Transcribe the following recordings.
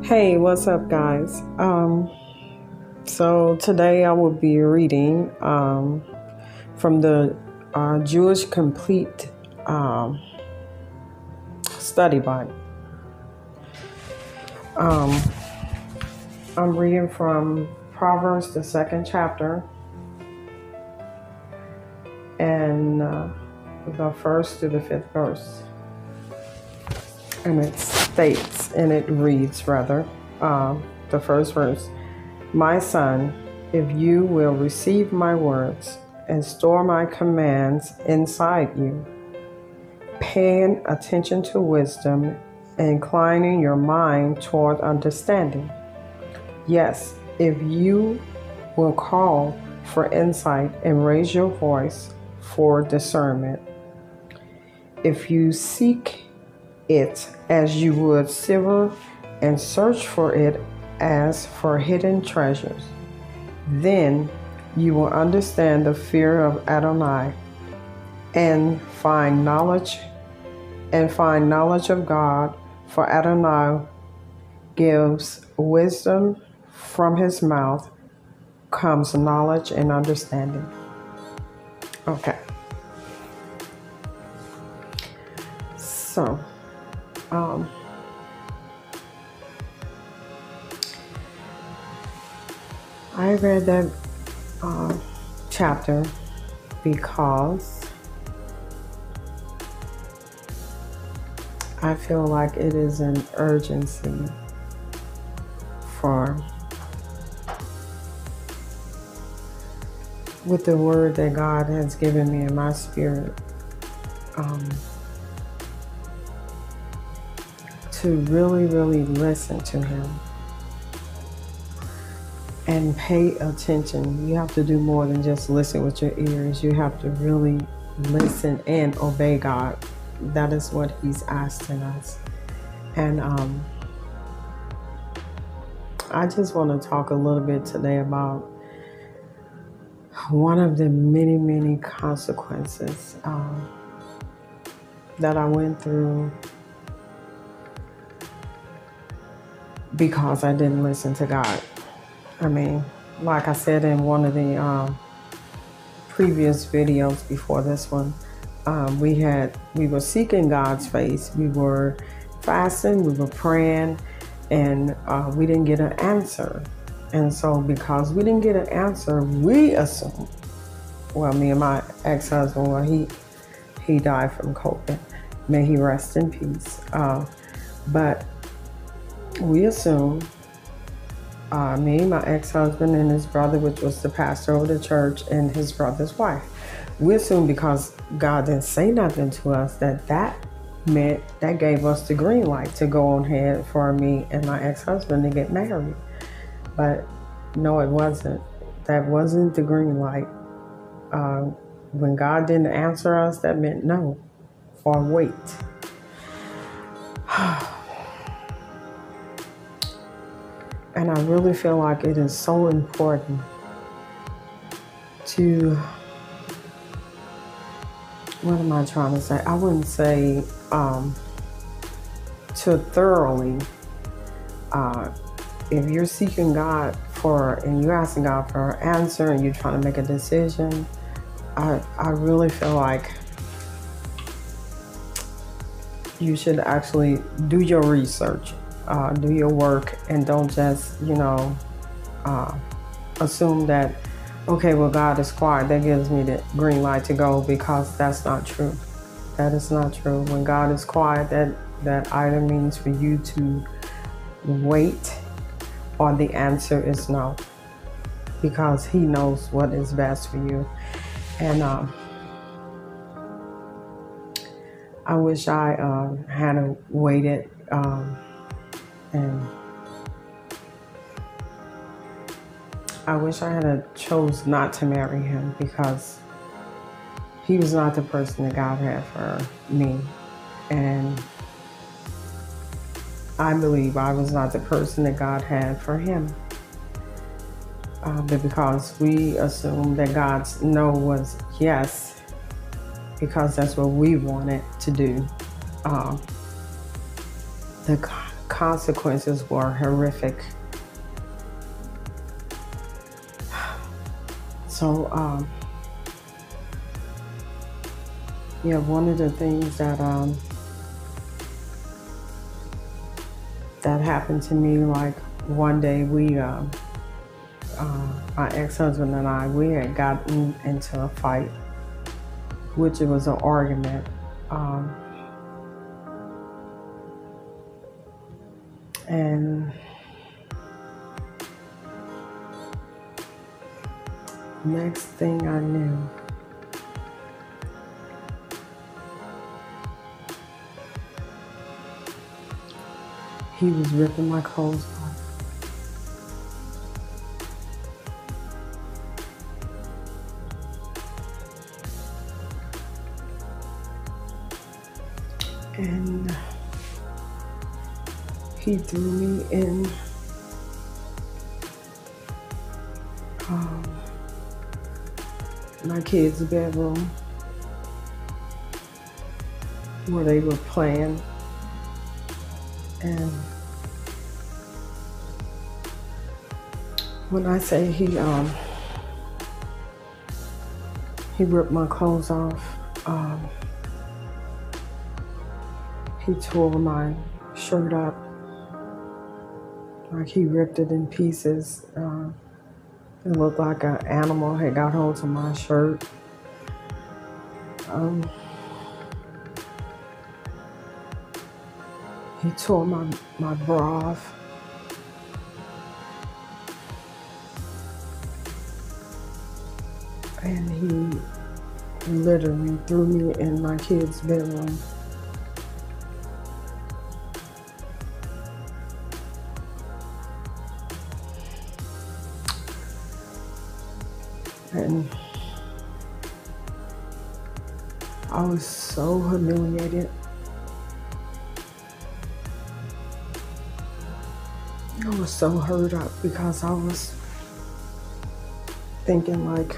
Hey, what's up, guys? So today I will be reading from the Jewish Complete Study Bible. I'm reading from Proverbs, the 2nd chapter, and the 1st to the 5th verse. And it reads, the first verse, "My son, if you will receive my words and store my commands inside you, paying attention to wisdom, inclining your mind toward understanding. Yes, if you will call for insight and raise your voice for discernment, if you seek it as you would silver and search for it as for hidden treasures, then you will understand the fear of Adonai and find knowledge of God, for Adonai gives wisdom. From his mouth comes knowledge and understanding." Okay. So, I read that chapter because I feel like it is an urgency with the word that God has given me in my spirit, to really, really listen to him and pay attention. You have to do more than just listen with your ears. You have to really listen and obey God. That is what he's asking us. And I just want to talk a little bit today about one of the many, many consequences that I went through because I didn't listen to God. I mean, like I said in one of the previous videos before this one, we were seeking God's face. We were fasting, we were praying, and we didn't get an answer. And so because we didn't get an answer, we assumed, well, me and my ex-husband, well, he died from COVID. May he rest in peace. But we assumed, me, my ex-husband, and his brother, which was the pastor of the church, and his brother's wife, we assumed because God didn't say nothing to us that meant that gave us the green light to go on ahead for me and my ex-husband to get married. But no, it wasn't. That wasn't the green light. When God didn't answer us, that meant no or wait. And I really feel like it is so important to, what am I trying to say? I wouldn't say to thoroughly, if you're seeking God and you're asking God for an answer and you're trying to make a decision, I really feel like you should actually do your research. Do your work, and don't just, assume that, okay, well, God is quiet, that gives me the green light to go, because that's not true. That is not true. When God is quiet, that either means for you to wait or the answer is no, because he knows what is best for you. And I wish I had waited, and I wish I had chose not to marry him, because he was not the person that God had for me. And I believe I was not the person that God had for him. But because we assumed that God's no was yes, because that's what we wanted to do, the consequences were horrific. So, yeah, one of the things that that happened to me, like one day my ex-husband and I, we had gotten into a fight, which it was an argument. And next thing I knew, he was ripping my clothes off. And he threw me in my kids' bedroom where they were playing. And when I say he ripped my clothes off, he tore my shirt up, like he ripped it in pieces. It looked like an animal had got hold of my shirt. He tore my bra off. And he literally threw me in my kid's bedroom. And I was so humiliated. I was so hurt up because I was thinking, like,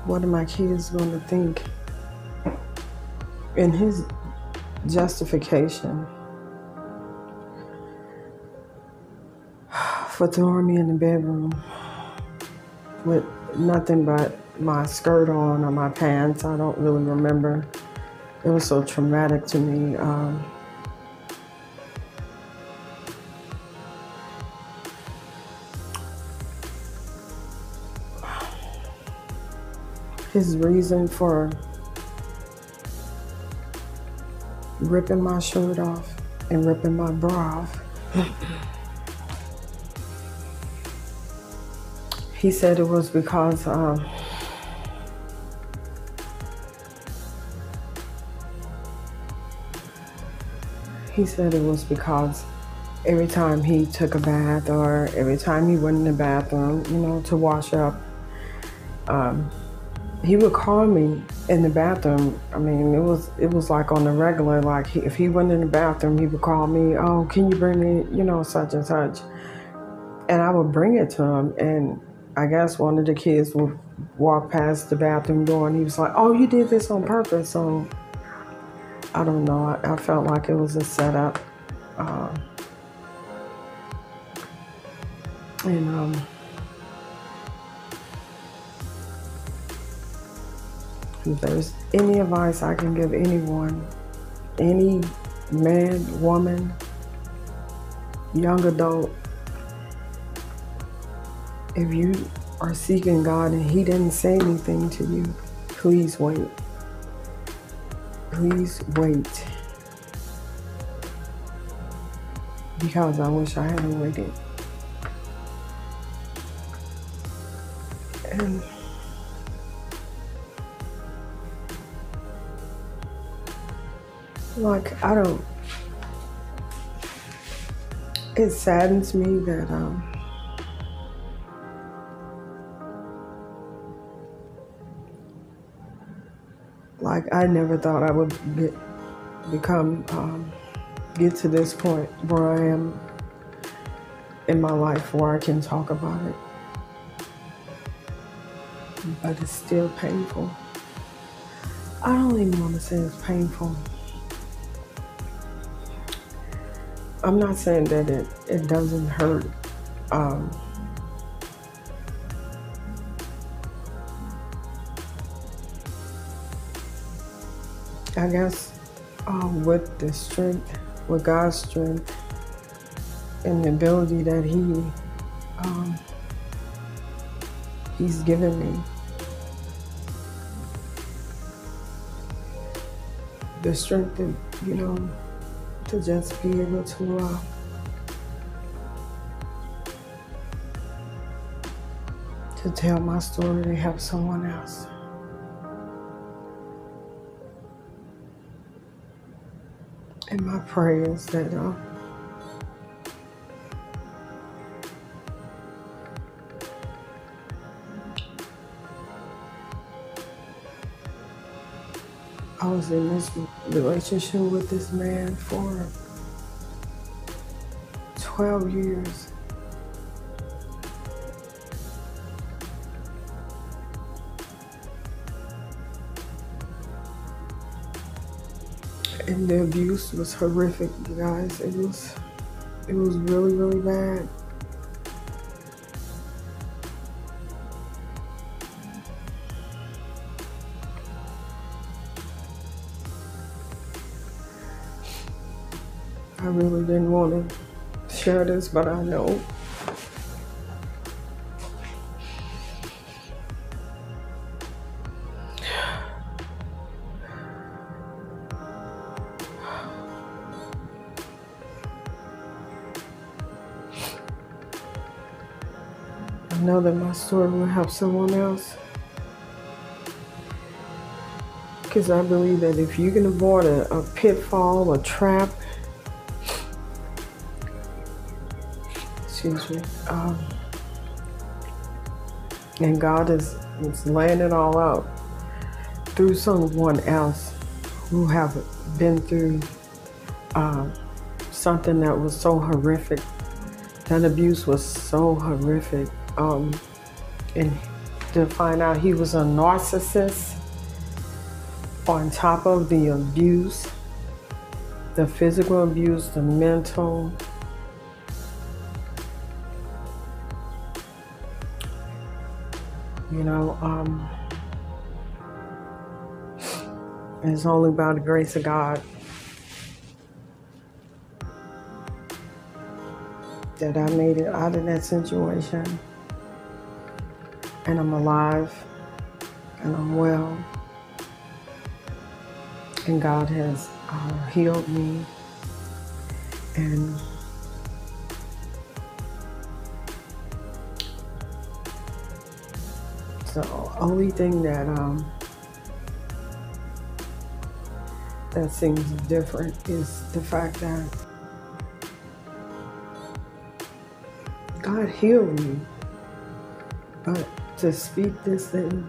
what are my kids going to think? And his justification for throwing me in the bedroom with nothing but my skirt on or my pants, I don't really remember. It was so traumatic to me. His reason for ripping my shirt off and ripping my bra off, he said it was because every time he took a bath or every time he went in the bathroom, to wash up, he would call me in the bathroom. I mean, it was like on the regular, like if he went in the bathroom, he would call me, oh, can you bring me, such and such? And I would bring it to him, and I guess one of the kids would walk past the bathroom door and he was like, oh, you did this on purpose. So I don't know, I felt like it was a setup. If there's any advice I can give anyone, any man, woman, young adult, if you are seeking God and he didn't say anything to you, please wait. Please wait. Because I wish I hadn't waited. And like, it saddens me that like I never thought I would get to this point where I am in my life where I can talk about it. But it's still painful. I don't even want to say it's painful. I'm not saying that it doesn't hurt. I guess with the strength, with God's strength and the ability that He's given me, the strength to, to just be able to tell my story to help someone else. And my prayer is that I was in this relationship with this man for 12 years. And the abuse was horrific, you guys. It was really, really bad. I really didn't want to share this, but I know. I know that my story will help someone else. Because I believe that if you can avoid a pitfall, a trap, and God is laying it all out through someone else who have been through something that was so horrific. That abuse was so horrific. And to find out he was a narcissist on top of the abuse, the physical abuse, the mental, it's only by the grace of God that I made it out of that situation. And I'm alive, and I'm well. And God has healed me. And the only thing that seems different is the fact that God healed me, but to speak this thing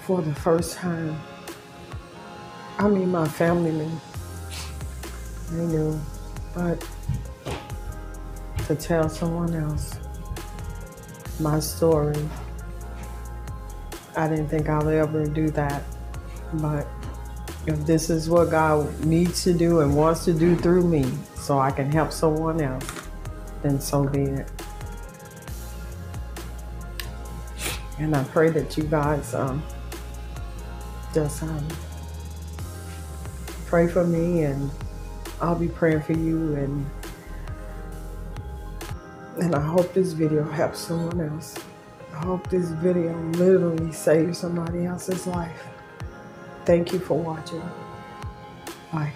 for the first time, I mean, my family knew, they knew, but to tell someone else my story, I didn't think I would ever do that. But if this is what God needs to do and wants to do through me so I can help someone else, then so be it. And I pray that you guys just pray for me, and I'll be praying for you, and I hope this video helps someone else. I hope this video literally saves somebody else's life. Thank you for watching. Bye.